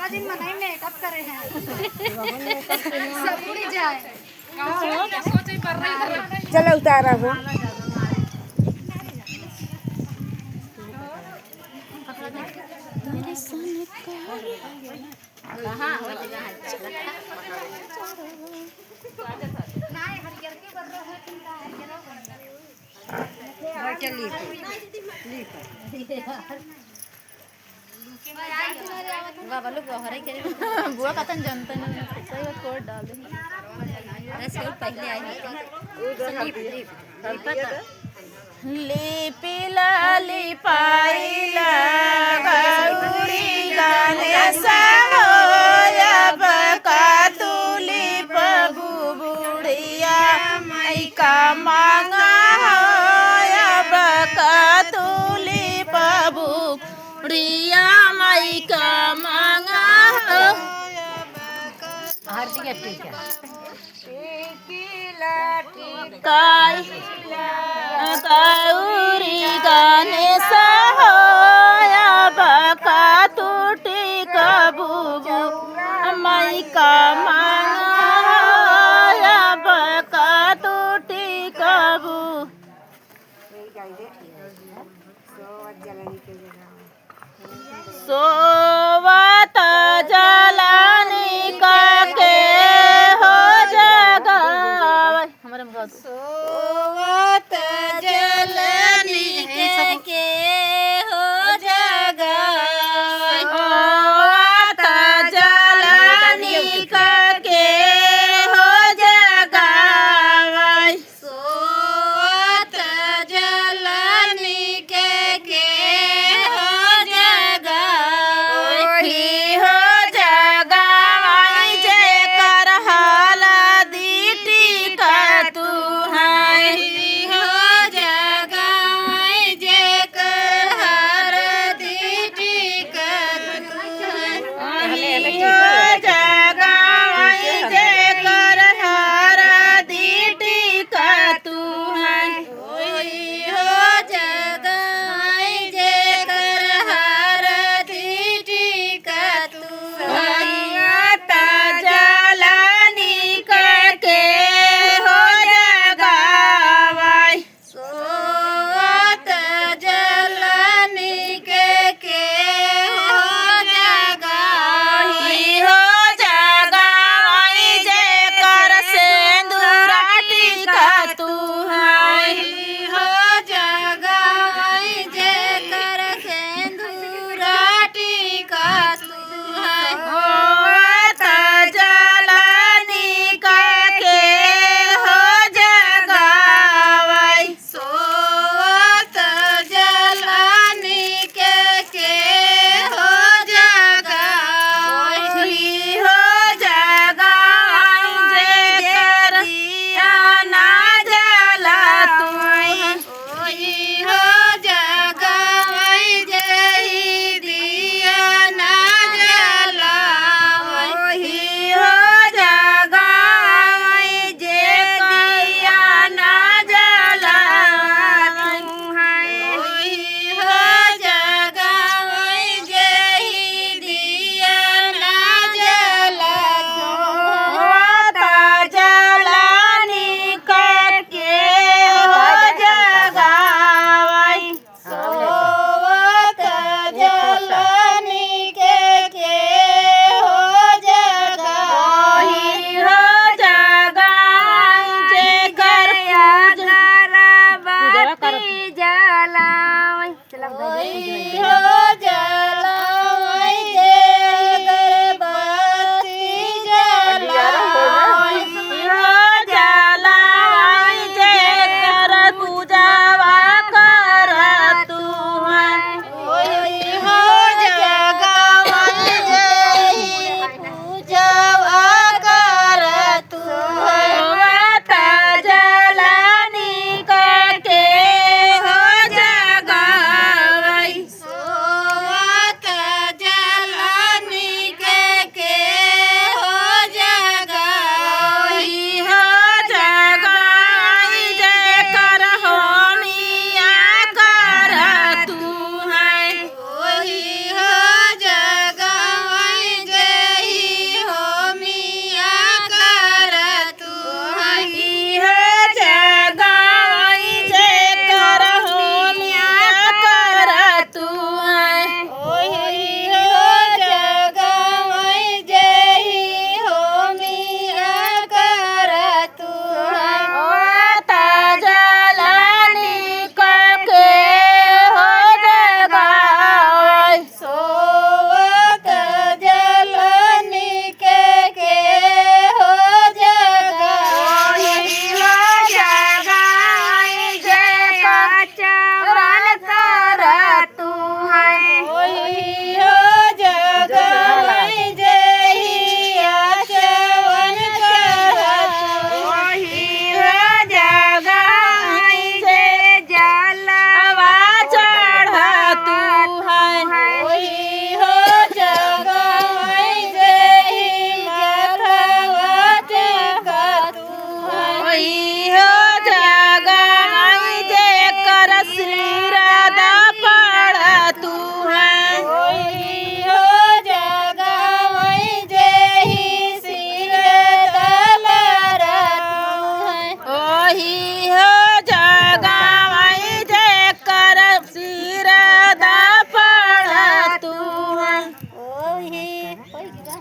सारा दिन मनाई मेकअप करे हैं सब उड़ जाए चलो उतारा हो बुआ कतन जनता नहीं सही बात कोड डाल दे ऐसे पहले आई लिपि लाली पाइला गौरी गाने सहोया बका तुली बबू बुढ़िया मई का मांगा होया बका तुली बबू बुढ़िया मई का मांगा हो आरती का ठीक है गौरी गाने सहोया बका टूटी कबूबू मई का मांगा बका टूटी कबू सोवत जलानी का के हो जगा हमारे सोवत जलानी के हो जगा सोवत जलानी का ओही होई गिरा